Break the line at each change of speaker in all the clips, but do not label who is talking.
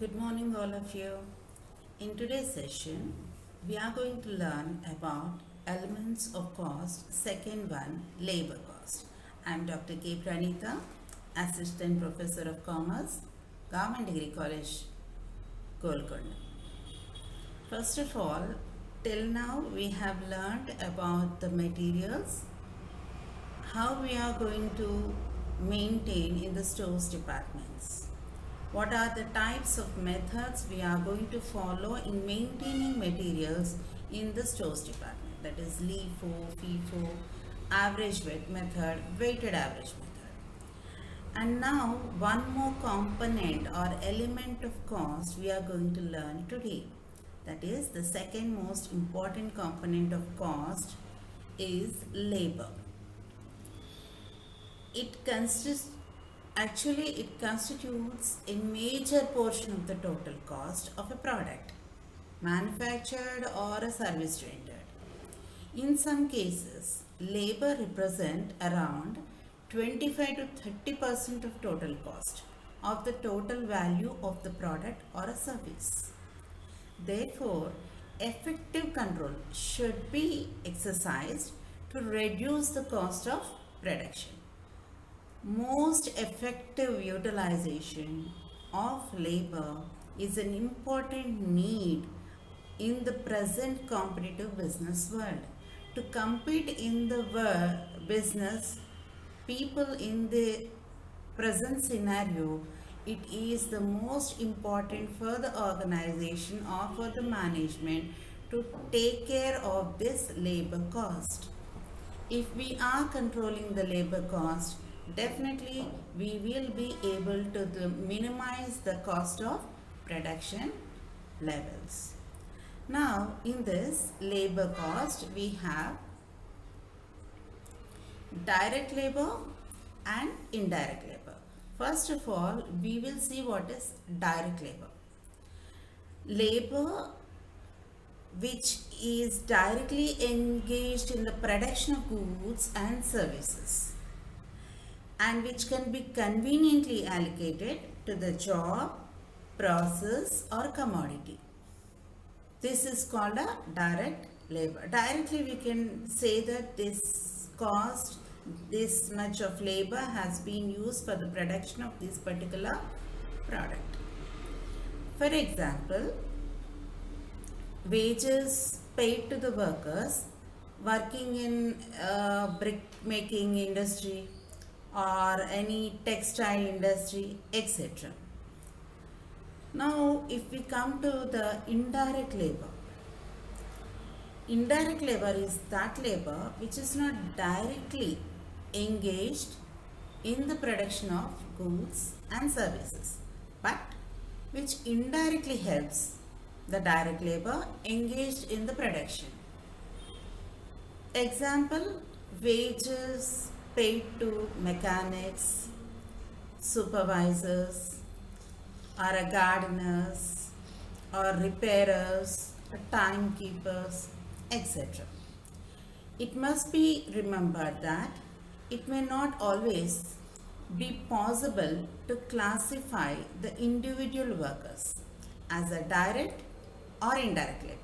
Good morning, all of you. In today's session, we are going to learn about elements of cost, second one, labor cost. I am Dr. K. Pranita, Assistant Professor of Commerce, Government Degree College, Golconda. First of all, till now we have learned about the materials, how we are going to maintain in the stores departments. What are the types of methods we are going to follow in maintaining materials in the stores department? That is LIFO, FIFO, average weight method, weighted average method. And now one more component or element of cost we are going to learn today. That is the second most important component of cost is labor. It consists it constitutes a major portion of the total cost of a product, manufactured or a service rendered. In some cases, labor represent around 25 to 30% of total cost of the total value of the product or a service. Therefore, effective control should be exercised to reduce the cost of production. Most effective utilization of labor is an important need in the present competitive business world. To compete in the business, people in the present scenario, it is the most important for the organization or for the management to take care of this labor cost. If we are controlling the labor cost, definitely we will be able to minimize the cost of production levels. Now, in this labor cost, we have direct labor and indirect labor. First of all, we will see what is direct labor. Labor which is directly engaged in the production of goods and services and which can be conveniently allocated to the job, process or commodity. This is called a direct labor. Directly we can say that this cost, this much of labor has been used for the production of this particular product. For example, wages paid to the workers working in brick making industry or any textile industry, etc. Now, if we come to the indirect labor is that labor which is not directly engaged in the production of goods and services, but which indirectly helps the direct labor engaged in the production. Example, wages paid to mechanics, supervisors, or gardeners, or repairers, or timekeepers, etc. It must be remembered that it may not always be possible to classify the individual workers as a direct or indirect labor.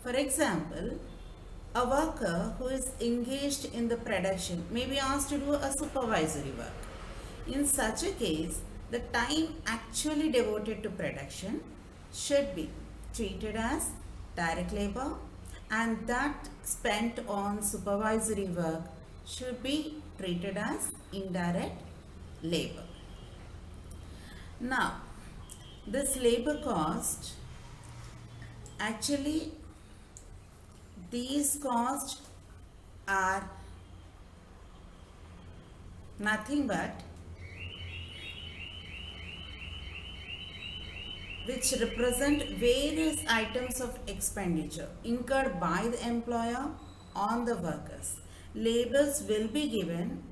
For example, a worker who is engaged in the production may be asked to do a supervisory work. In such a case, the time actually devoted to production should be treated as direct labor and that spent on supervisory work should be treated as indirect labor. Now, this labor cost, actually these costs are nothing but which represent various items of expenditure incurred by the employer on the workers. Labors will be given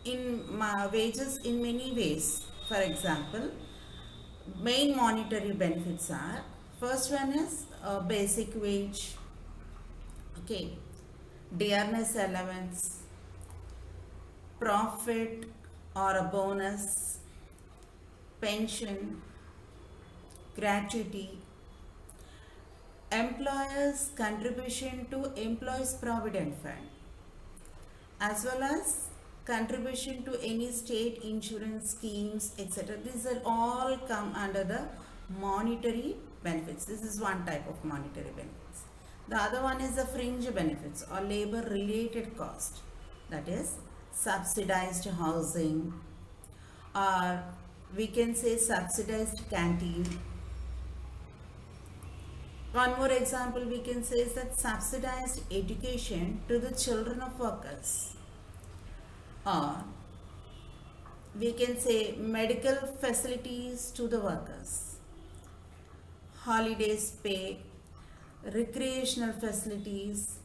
in wages in many ways. For example, main monetary benefits are, first one is basic wage, okay, dearness allowance, profit or a bonus, pension, gratuity, employers' contribution to employees' provident fund, as well as contribution to any state insurance schemes, etc. These are all come under the monetary benefits. This is one type of monetary benefits. The other one is the fringe benefits or labor related cost, that is subsidized housing, or we can say subsidized canteen. One more example we can say is that subsidized education to the children of workers, or we can say medical facilities to the workers, holidays pay, recreational facilities,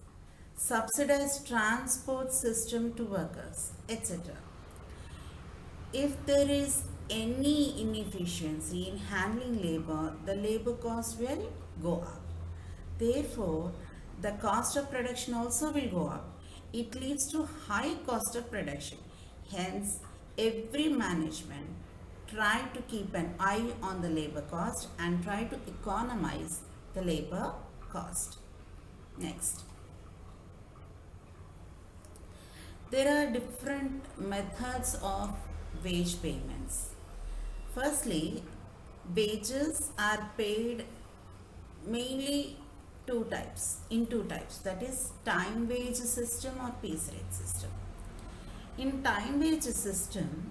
subsidized transport system to workers, etc. If there is any inefficiency in handling labor, the labor cost will go up. Therefore, the cost of production also will go up. It leads to high cost of production. Hence, every management try to keep an eye on the labor cost and try to economize the labor cost. Next. There are different methods of wage payments. Firstly, wages are paid mainly in two types, that is time wage system or piece rate system. In time wage system,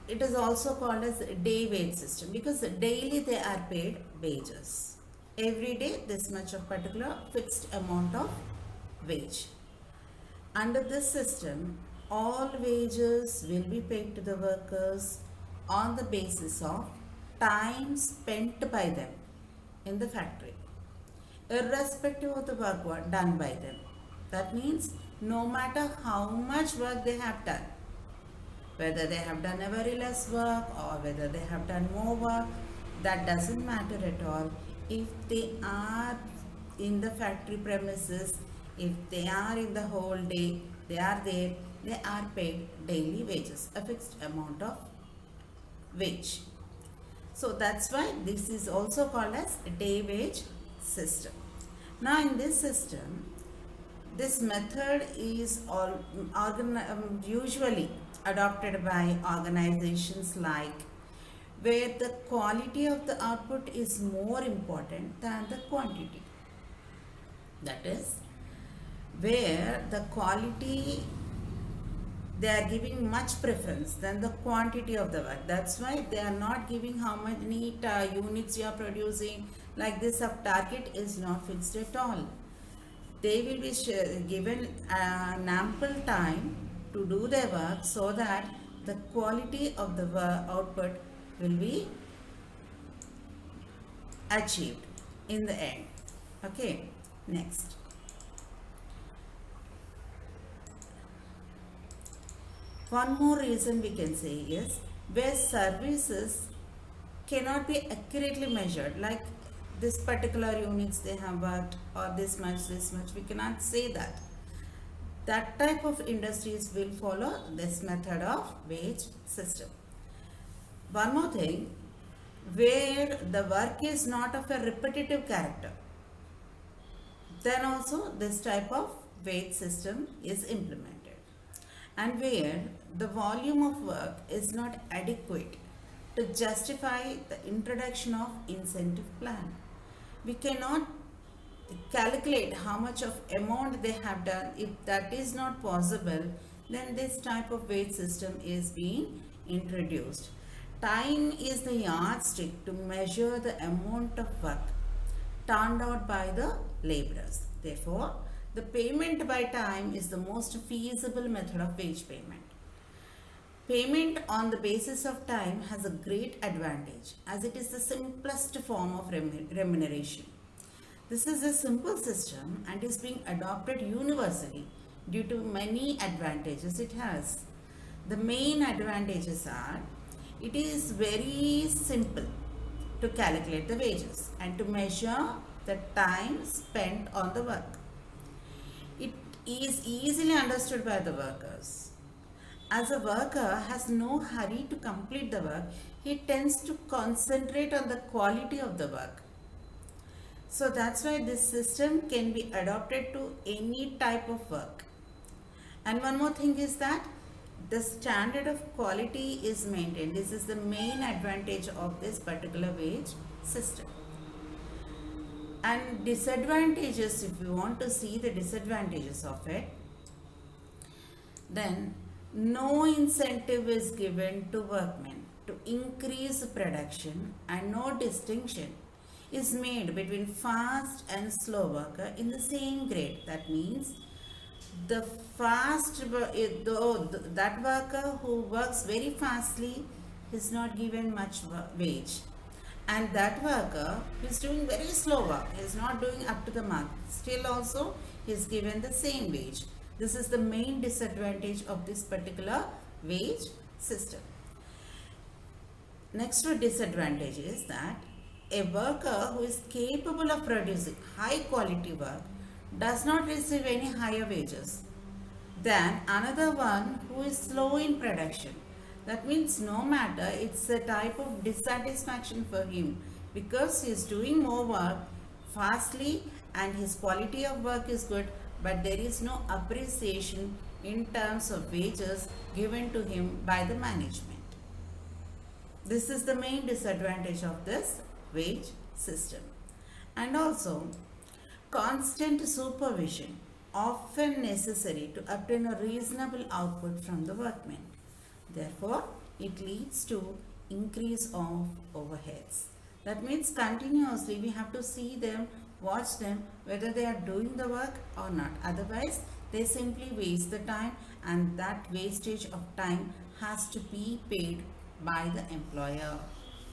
it is also called as day wage system because daily they are paid wages. Every day this much of particular fixed amount of wage. Under this system, all wages will be paid to the workers on the basis of time spent by them in the factory, irrespective of the work done by them. That means no matter how much work they have done, whether they have done a very less work or whether they have done more work, that doesn't matter at all. If they are in the factory premises, if they are in the whole day, they are there, they are paid daily wages, a fixed amount of wage. So that's why this is also called as day wage system. Now in this system, this method is usually adopted by organizations like where the quality of the output is more important than the quantity. That is, where the quality they are giving much preference than the quantity of the work. That's why they are not giving how many units you are producing. Like this, of target is not fixed at all. They will be given an ample time to do their work so that the quality of the output will be achieved in the end. Okay, next. One more reason we can say is where services cannot be accurately measured, like this particular units they have worked or this much, we cannot say that. That type of industries will follow this method of wage system. One more thing, where the work is not of a repetitive character, then also this type of wage system is implemented. And where the volume of work is not adequate to justify the introduction of incentive plan. We cannot calculate how much of amount they have done. If that is not possible, then this type of wage system is being introduced. Time is the yardstick to measure the amount of work turned out by the laborers. Therefore, the payment by time is the most feasible method of wage payment. Payment on the basis of time has a great advantage as it is the simplest form of remuneration. This is a simple system and is being adopted universally due to many advantages it has. The main advantages are it is very simple to calculate the wages and to measure the time spent on the work. It is easily understood by the workers As a worker has no hurry to complete the work, he tends to concentrate on the quality of the work. So that's why this system can be adopted to any type of work. And one more thing is that the standard of quality is maintained. This is the main advantage of this particular wage system. And disadvantages, if you want to see the disadvantages of it, then no incentive is given to workmen to increase production, and no distinction is made between fast and slow worker in the same grade. That means the that worker who works very fastly is not given much wage, and that worker who is doing very slow work is not doing up to the mark, still also is given the same wage. This is the main disadvantage of this particular wage system. Next disadvantage is that a worker who is capable of producing high quality work does not receive any higher wages than another one who is slow in production. That means no matter, it's a type of dissatisfaction for him because he is doing more work fastly and his quality of work is good, but there is no appreciation in terms of wages given to him by the management. This is the main disadvantage of this wage system. And also, constant supervision often necessary to obtain a reasonable output from the workmen. Therefore, it leads to increase of overheads. That means continuously we have to see them, watch them, whether they are doing the work or not. Otherwise, they simply waste the time, and that wastage of time has to be paid by the employer.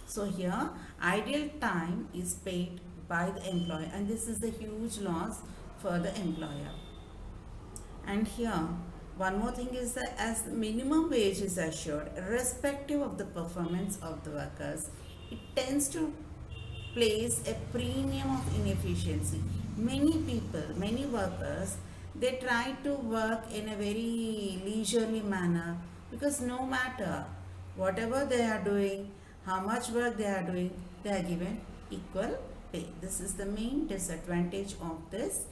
So here, idle time is paid by the employer, and this is a huge loss for the employer. And here, one more thing is that as the minimum wage is assured, irrespective of the performance of the workers, it tends to place a premium of inefficiency. Many people, many workers, they try to work in a very leisurely manner because no matter whatever they are doing, how much work they are doing, they are given equal pay. This is the main disadvantage of this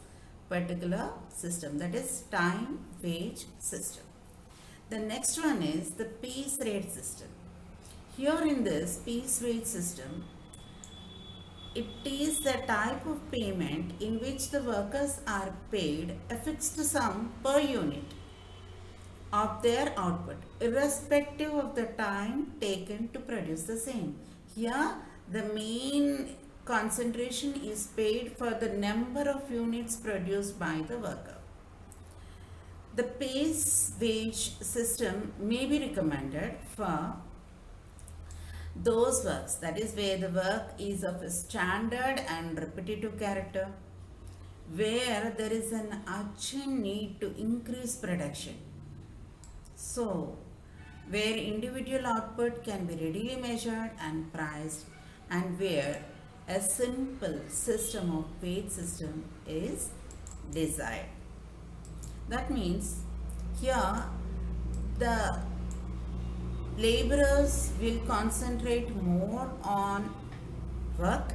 particular system, that is time wage system. The next one is the piece rate system. Here in this piece rate system, it is the type of payment in which the workers are paid a fixed sum per unit of their output, irrespective of the time taken to produce the same. Here, the main concentration is paid for the number of units produced by the worker. The piece wage system may be recommended for those works, that is where the work is of a standard and repetitive character, where there is an urgent need to increase production. So, where individual output can be readily measured and priced, and where a simple system of wage system is desired. That means here the laborers will concentrate more on work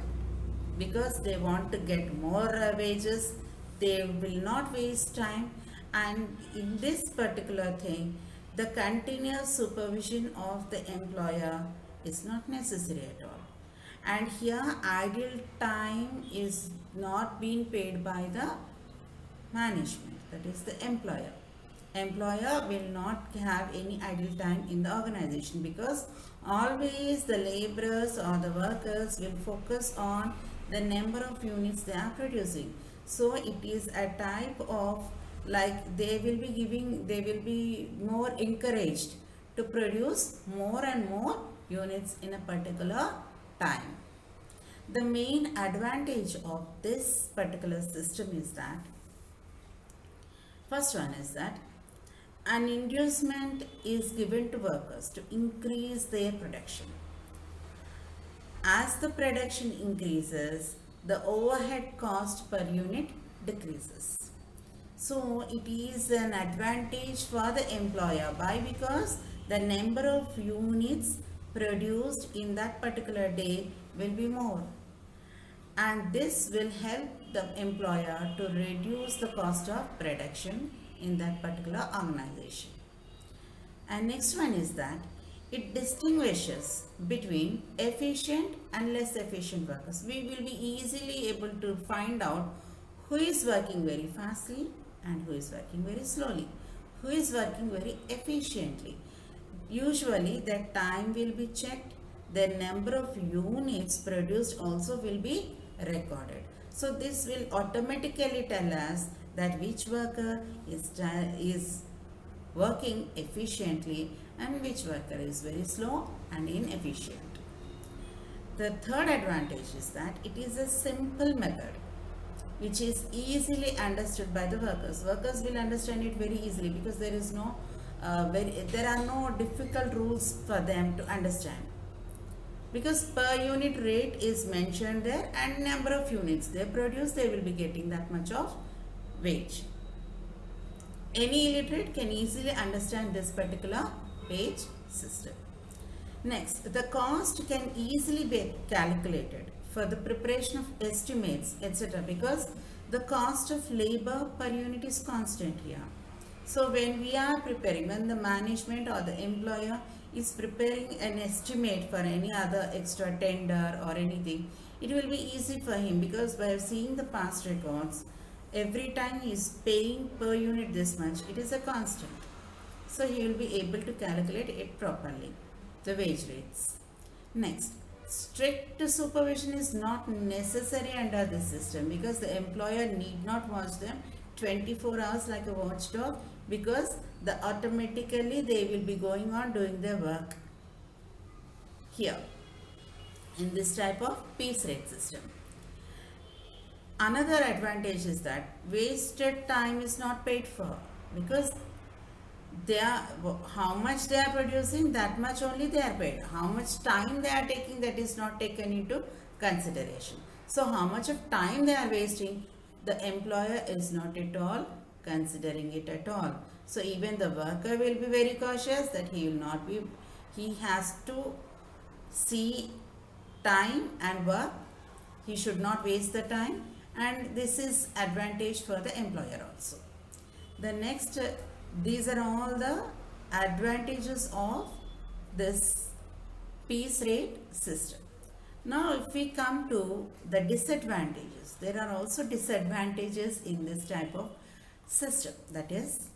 because they want to get more wages. They will not waste time, and in this particular thing, the continuous supervision of the employer is not necessary at all. And here idle time is not being paid by the management, that is the employer. Employer will not have any idle time in the organization because always the laborers or the workers will focus on the number of units they are producing. So it is a type of, like, they will be more encouraged to produce more and more units in a particular time. The main advantage of this particular system is that, first one is that an inducement is given to workers to increase their production. As the production increases, the overhead cost per unit decreases. So it is an advantage for the employer. Why? Because the number of units produced in that particular day will be more, and this will help the employer to reduce the cost of production in that particular organization. And next one is that it distinguishes between efficient and less efficient workers. We will be easily able to find out who is working very fastly and who is working very slowly, who is working very efficiently. Usually their time will be checked, their number of units produced also will be recorded. So this will automatically tell us that which worker is working efficiently and which worker is very slow and inefficient. The third advantage is that it is a simple method which is easily understood by the workers. Workers will understand it very easily because there are no difficult rules for them to understand, because per unit rate is mentioned there and number of units they produce, they will be getting that much of wage. Any illiterate can easily understand this particular wage system. Next, the cost can easily be calculated for the preparation of estimates, etc., because the cost of labor per unit is constant here. So when we are preparing, when the management or the employer is preparing an estimate for any other extra tender or anything, it will be easy for him, because by seeing the past records, every time he is paying per unit this much, it is a constant. So he will be able to calculate it properly, the wage rates. Next, strict supervision is not necessary under this system, because the employer need not watch them 24 hours like a watchdog, because automatically they will be going on doing their work here in this type of piece rate system. Another advantage is that wasted time is not paid for, because they are, how much they are producing, that much only they are paid. How much time they are taking, that is not taken into consideration. So how much of time they are wasting, the employer is not at all considering it at all. So even the worker will be very cautious that he has to see time and work. He should not waste the time, and this is advantage for the employer also. The next, these are all the advantages of this piece rate system. Now if we come to the disadvantages, there are also disadvantages in this type of system. That is,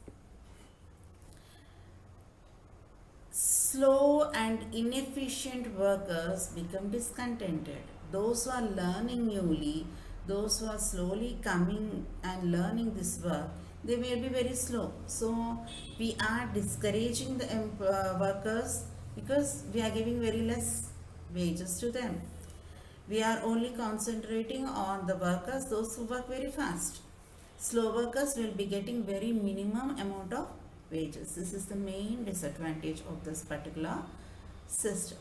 slow and inefficient workers become discontented. Those who are learning newly, those who are slowly coming and learning this work, they may be very slow. So we are discouraging the workers, because we are giving very less wages to them. We are only concentrating on the workers, those who work very fast. Slow workers will be getting very minimum amount of wages. This is the main disadvantage of this particular system.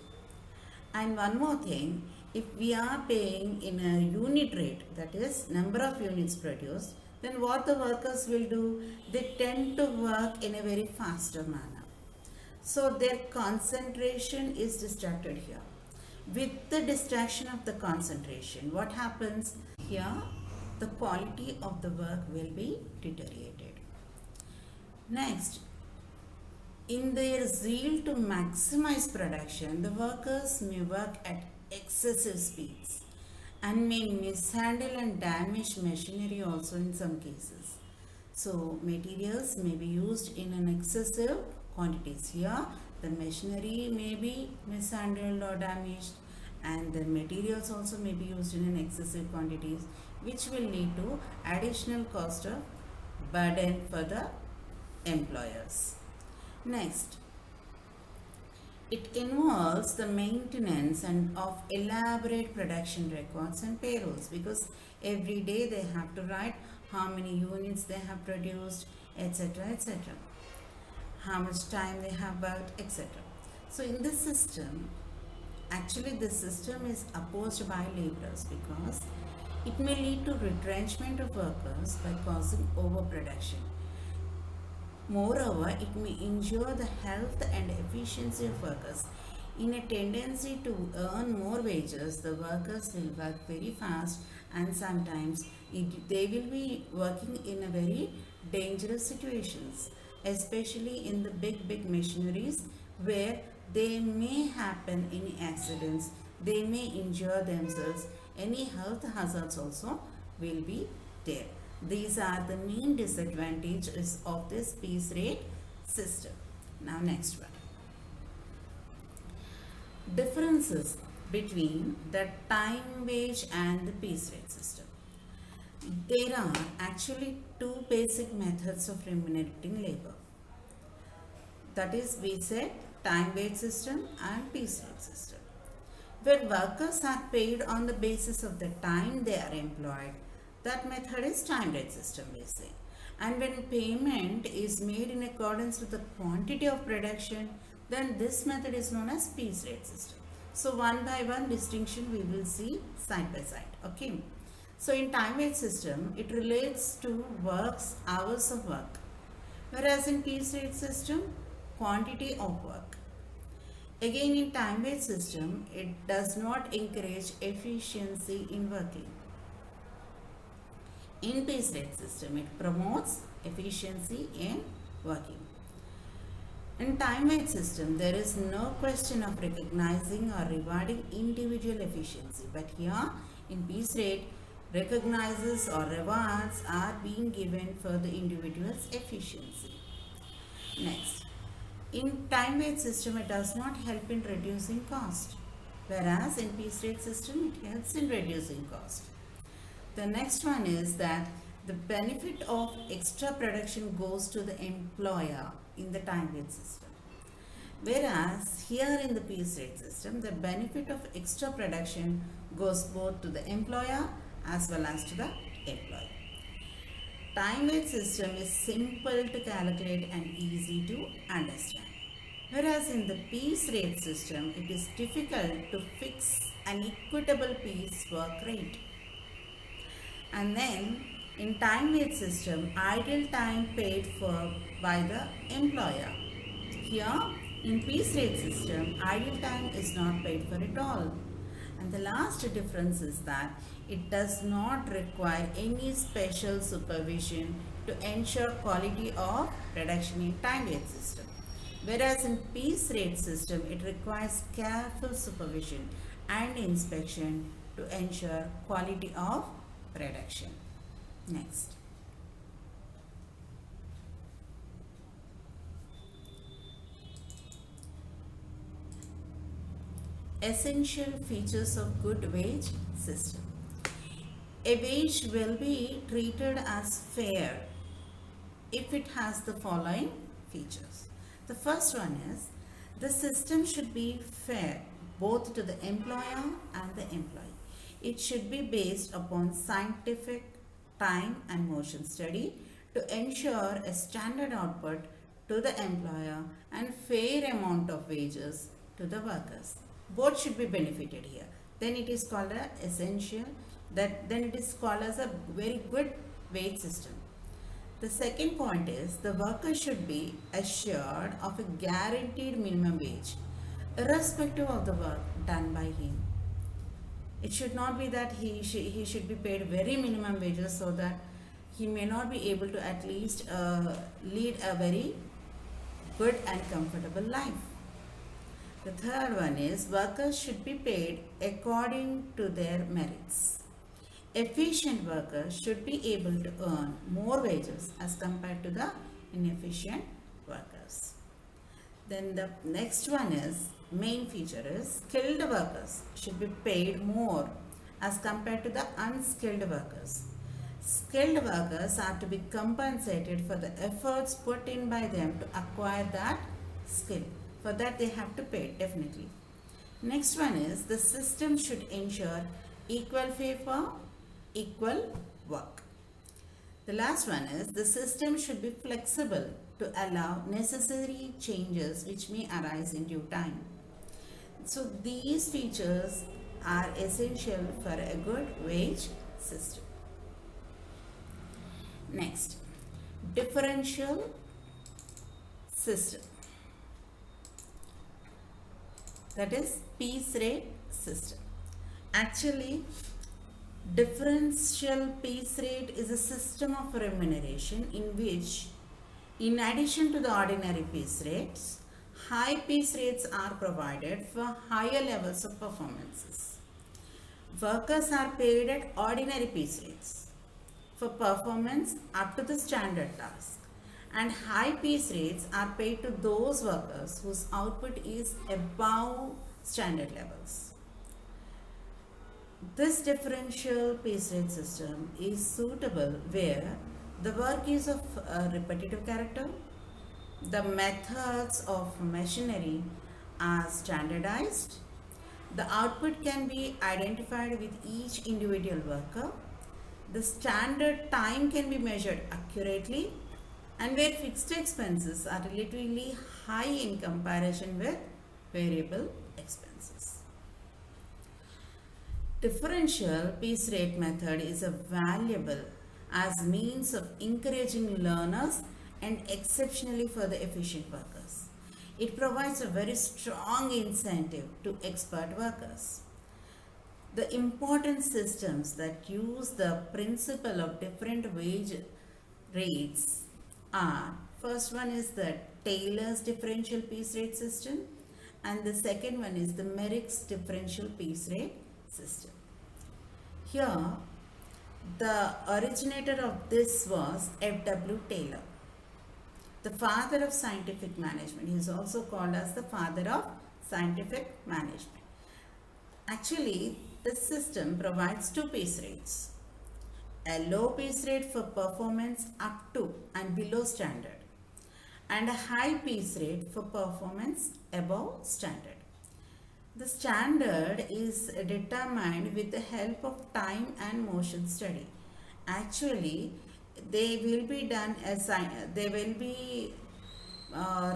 And one more thing, if we are paying in a unit rate, that is number of units produced, then what the workers will do, they tend to work in a very faster manner. So their concentration is distracted here. With the distraction of the concentration, what happens here? The quality of the work will be deteriorated. Next, in their zeal to maximize production, the workers may work at excessive speeds and may mishandle and damage machinery also in some cases. So materials may be used in an excessive quantities. Here the machinery may be mishandled or damaged, and the materials also may be used in an excessive quantities, which will lead to additional cost of burden for the employers. Next, it involves the maintenance and of elaborate production records and payrolls, because every day they have to write how many units they have produced, etc., etc., how much time they have worked, etc. So in this system, actually this system is opposed by laborers, because It may lead to retrenchment of workers by causing overproduction. Moreover, it may injure the health and efficiency of workers. In a tendency to earn more wages, the workers will work very fast, and sometimes they will be working in a very dangerous situations, especially in the big machineries where they may happen any accidents, they may injure themselves, any health hazards also will be there. These are the main disadvantages of this piece rate system. Now next one. Differences between the time wage and the piece rate system. There are actually two basic methods of remunerating labor. That is, we said time wage system and piece rate system. When workers are paid on the basis of the time they are employed, that method is time rate system we say. And when payment is made in accordance with the quantity of production, then this method is known as piece rate system. So one by one distinction we will see side by side. Okay. So in time wage system, it relates to works, hours of work. Whereas in piece rate system, quantity of work. Again, in time wage system, it does not encourage efficiency in working. In piece rate system, it promotes efficiency in working. In time wage system, there is no question of recognizing or rewarding individual efficiency, but here in piece rate, recognizes or rewards are being given for the individual's efficiency. Next, in time wage system, it does not help in reducing cost, whereas in piece rate system, it helps in reducing cost. The next one is that the benefit of extra production goes to the employer in the time wage system. Whereas here in the piece rate system, the benefit of extra production goes both to the employer as well as to the employee. Time wage system is simple to calculate and easy to understand. Whereas in the piece rate system, it is difficult to fix an equitable piece work rate. And then in time wage system, idle time paid for by the employer. Here in piece rate system, idle time is not paid for at all. And the last difference is that it does not require any special supervision to ensure quality of production in time wage system. Whereas in piece rate system, it requires careful supervision and inspection to ensure quality of production. Next. Essential features of good wage system. A wage will be treated as fair if it has the following features. The first one is the system should be fair both to the employer and the employee. It should be based upon scientific time and motion study to ensure a standard output to the employer and fair amount of wages to the workers. Both should be benefited here. Then it is called an essential, then it is called as a very good wage system. The second point is the worker should be assured of a guaranteed minimum wage irrespective of the work done by him. It should not be that he should be paid very minimum wages so that he may not be able to at least lead a very good and comfortable life. The third one is workers should be paid according to their merits. Efficient workers should be able to earn more wages as compared to the inefficient workers. Then the next one is main feature is skilled workers should be paid more as compared to the unskilled workers. Skilled workers are to be compensated for the efforts put in by them to acquire that skill. For that they have to pay definitely. Next one is the system should ensure equal pay for equal work. The last one is the system should be flexible to allow necessary changes which may arise in due time. So these features are essential for a good wage system. Next, differential system, that is piece rate system. Actually, differential piece rate is a system of remuneration in which, in addition to the ordinary piece rates, high piece rates are provided for higher levels of performances. Workers are paid at ordinary piece rates for performance up to the standard task, and high piece rates are paid to those workers whose output is above standard levels. This differential piece rate system is suitable where the work is of a repetitive character, the methods of machinery are standardized, the output can be identified with each individual worker, the standard time can be measured accurately, and where fixed expenses are relatively high in comparison with variable expenses. Differential piece rate method is a valuable as means of encouraging learners and exceptionally for the efficient workers. It provides a very strong incentive to expert workers. The important systems that use the principle of different wage rates are, first one is the Taylor's differential piece rate system, and the second one is the Merrick's differential piece rate system. Here, the originator of this was F.W. Taylor, the father of scientific management. He is also called as the father of scientific management. Actually, this system provides two piece rates: a low piece rate for performance up to and below standard, and a high piece rate for performance above standard. The standard is determined with the help of time and motion study. Actually, they will be done as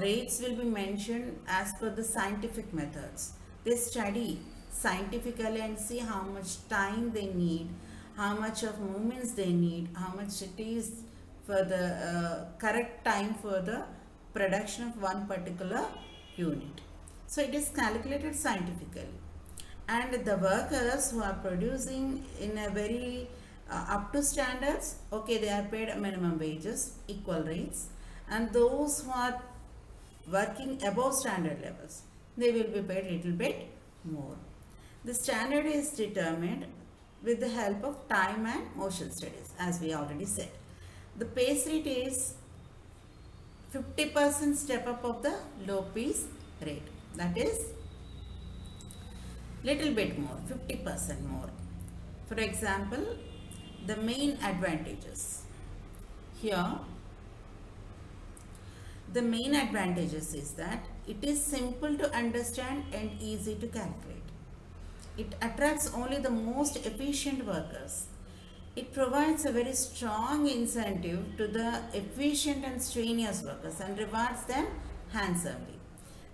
rates will be mentioned as per the scientific methods. They study scientifically and see how much time they need, how much of movements they need, how much it is for the correct time for the production of one particular unit. So it is calculated scientifically, and the workers who are producing in a very up to standards, okay, they are paid minimum wages, equal rates, and those who are working above standard levels, they will be paid little bit more. The standard is determined with the help of time and motion studies, as we already said. The piece rate is 50% step up of the low piece rate, that is little bit more, 50% more. For example, the main advantages. Here, the main advantages is that it is simple to understand and easy to calculate. It attracts only the most efficient workers. It provides a very strong incentive to the efficient and strenuous workers and rewards them handsomely.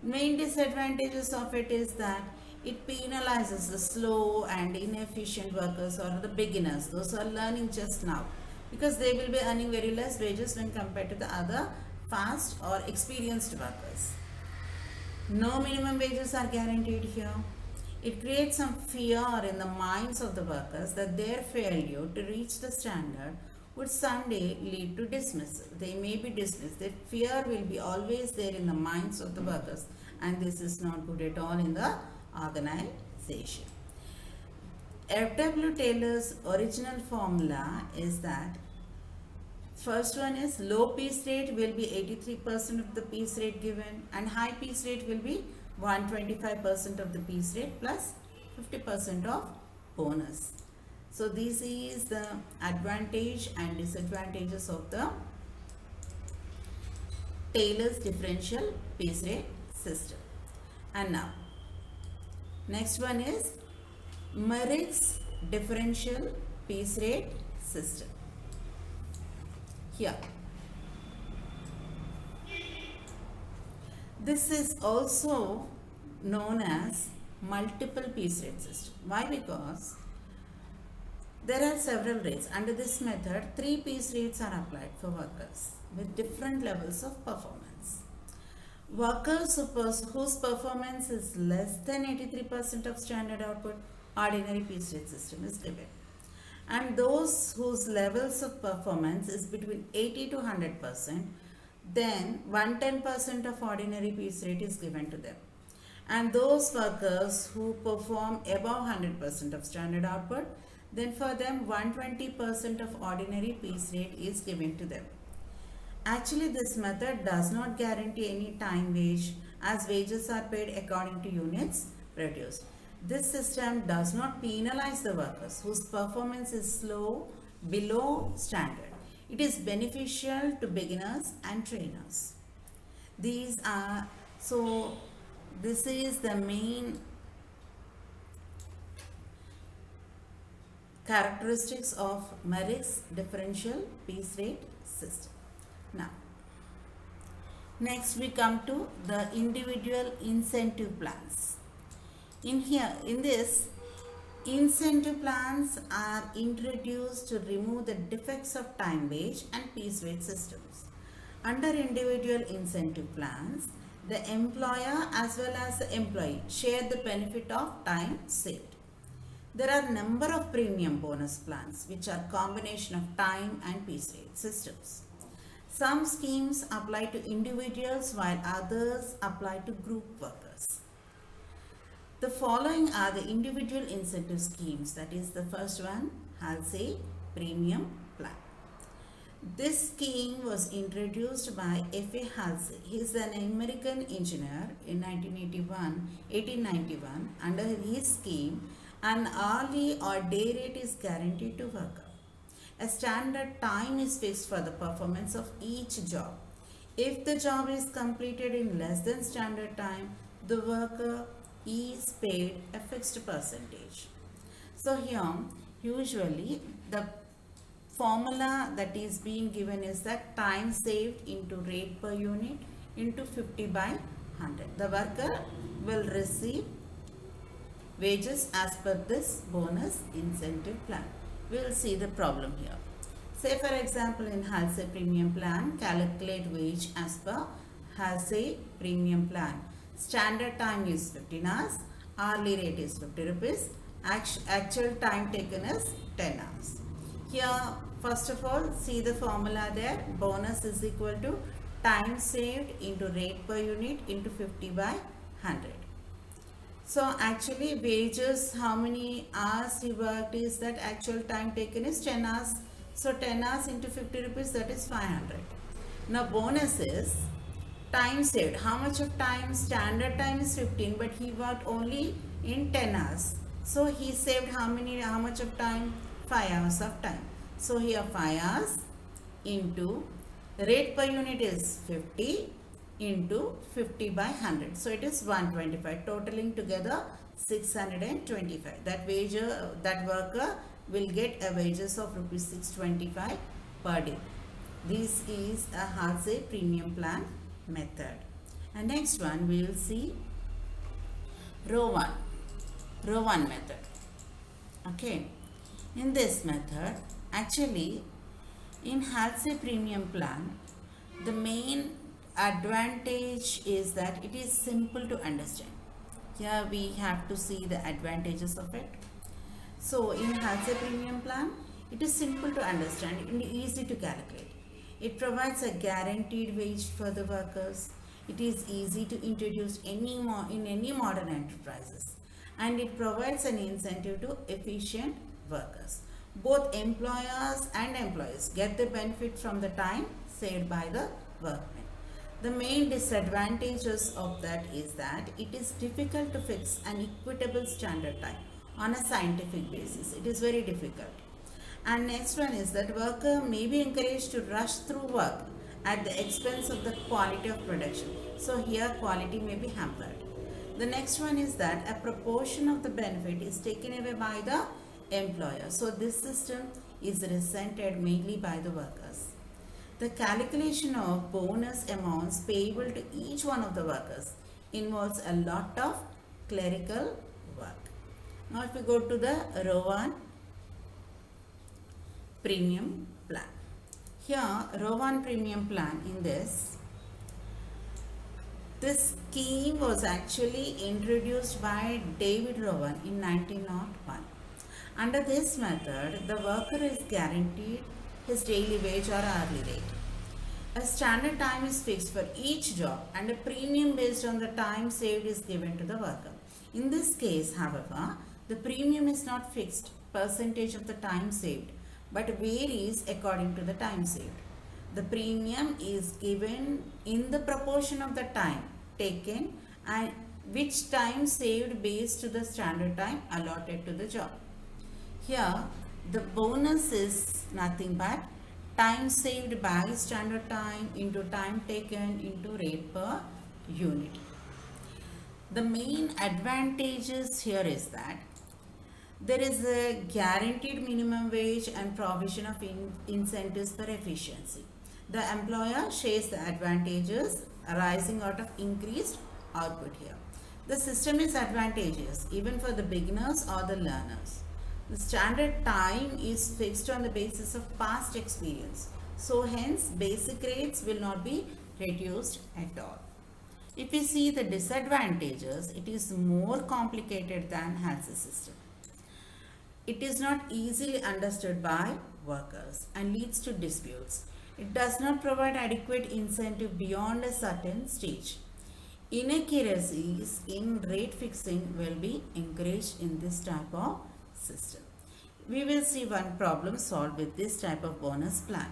Main disadvantages of it is that it penalizes the slow and inefficient workers or the beginners, those who are learning just now, because they will be earning very less wages when compared to the other fast or experienced workers. No minimum wages are guaranteed here. It creates some fear in the minds of the workers that their failure to reach the standard would someday lead to dismissal. They may be dismissed. That fear will be always there in the minds of the workers, and this is not good at all in the organization. F.W. Taylor's original formula is that first one is low piece rate will be 83% of the piece rate given, and high piece rate will be 125% of the piece rate plus 50% of bonus. So this is the advantage and disadvantages of the Taylor's differential piece rate system. And now next one is Merrick's differential piece rate system. Here, this is also known as multiple piece rate system. Why? Because There are several rates. Under this method, three piece rates are applied for workers with different levels of performance. Workers whose performance is less than 83% of standard output, ordinary piece rate system is given. And those whose levels of performance is between 80 to 100%, then 110% of ordinary piece rate is given to them. And those workers who perform above 100% of standard output, then for them 120% of ordinary piece rate is given to them. Actually, this method does not guarantee any time wage as wages are paid according to units produced. This system does not penalize the workers whose performance is slow below standard. It is beneficial to beginners and trainers. These are this is the main characteristics of Merrick's differential piece rate system. Now, next we come to the individual incentive plans. In this, incentive plans are introduced to remove the defects of time wage and piece rate systems. Under individual incentive plans, the employer as well as the employee share the benefit of time saved. There are number of premium bonus plans which are combination of time and piece rate systems. Some schemes apply to individuals while others apply to group workers. The following are the individual incentive schemes. That is, the first one, Halsey Premium Plan. This scheme was introduced by F.A. Halsey. He is an American engineer in 1891. Under his scheme, an hourly or day rate is guaranteed to worker. A standard time is fixed for the performance of each job. If the job is completed in less than standard time, the worker is paid a fixed percentage. So here, usually the formula that is being given is that time saved into rate per unit into 50 by 100. The worker will receive wages as per this bonus incentive plan. We will see the problem here. Say for example, in Halsey Premium Plan, calculate wage as per Halsey Premium Plan. Standard time is 15 hours, hourly rate is 50 rupees, actual time taken is 10 hours. Here, first of all, see the formula there. Bonus is equal to time saved into rate per unit into 50 by 100. So actually wages, how many hours he worked is that actual time taken is 10 hours. So 10 hours into 50 rupees, that is 500. Now bonus is time saved. How much of time? Standard time is 15, but he worked only in 10 hours. So he saved how much of time? 5 hours of time. So here 5 hours into rate per unit is 50 into 50 by 100. So it is 125, totaling together 625. That worker will get a wages of rupees 625 per day. This is a Halsey Premium Plan method. And next one we will see row 1 method. Okay, in this method, actually in Halsey Premium Plan, the main advantage is that it is simple to understand. Here we have to see the advantages of it. So in Halsey Premium Plan, it is simple to understand and easy to calculate. It provides a guaranteed wage for the workers. It is easy to introduce in any modern enterprises, and it provides an incentive to efficient workers. Both employers and employees get the benefit from the time saved by the workmen. The main disadvantages of that is that it is difficult to fix an equitable standard time on a scientific basis. It is very difficult. And next one is that worker may be encouraged to rush through work at the expense of the quality of production. So here quality may be hampered. The next one is that a proportion of the benefit is taken away by the employer. So this system is resented mainly by the workers. The calculation of bonus amounts payable to each one of the workers involves a lot of clerical work. Now if we go to the row 1, premium plan. Here, Rowan premium plan in this scheme was actually introduced by David Rowan in 1901. Under this method, the worker is guaranteed his daily wage or hourly rate. A standard time is fixed for each job and a premium based on the time saved is given to the worker. In this case, however, the premium is not fixed percentage of the time saved but varies according to the time saved. The premium is given in the proportion of the time taken and which time saved based to the standard time allotted to the job. Here, the bonus is nothing but time saved by standard time into time taken into rate per unit. The main advantages here is that there is a guaranteed minimum wage and provision of incentives for efficiency. The employer shares the advantages arising out of increased output here. The system is advantageous even for the beginners or the learners. The standard time is fixed on the basis of past experience. So hence basic rates will not be reduced at all. If we see the disadvantages, it is more complicated than HALSA system. It is not easily understood by workers and leads to disputes. It does not provide adequate incentive beyond a certain stage. Inaccuracies in rate fixing will be encouraged in this type of system. We will see one problem solved with this type of bonus plan.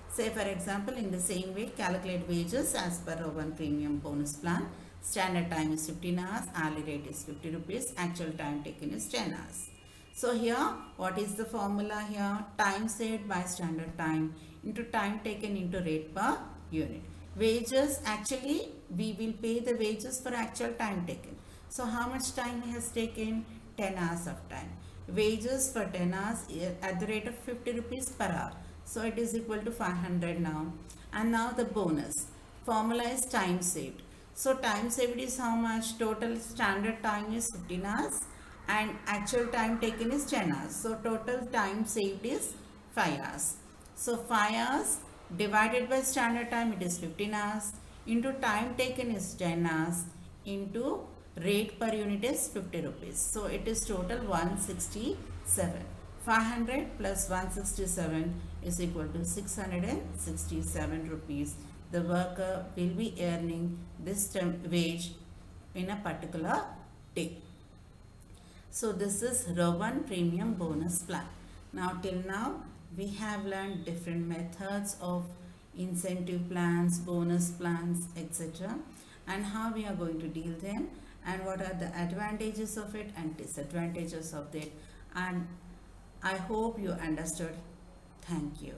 Say for example, in the same way, calculate wages as per one premium bonus plan. Standard time is 15 hours, hourly rate is 50 rupees, actual time taken is 10 hours. So here, what is the formula here? Time saved by standard time into time taken into rate per unit. Wages, actually we will pay the wages for actual time taken. So how much time he has taken? 10 hours of time. Wages for 10 hours at the rate of 50 rupees per hour. So it is equal to 500 now. And now the bonus. Formula is time saved. So time saved is how much? Total standard time is 15 hours and actual time taken is 10 hours. So total time saved is 5 hours. So 5 hours divided by standard time, it is 15 hours, into time taken is 10 hours, into rate per unit is 50 rupees. So it is total 167. 500 plus 167 is equal to 667 rupees. The worker will be earning this wage in a particular day. So this is Rowan Premium Bonus Plan. Now till now we have learned different methods of incentive plans, bonus plans, etc. and how we are going to deal them and what are the advantages of it and disadvantages of it, and I hope you understood. Thank you.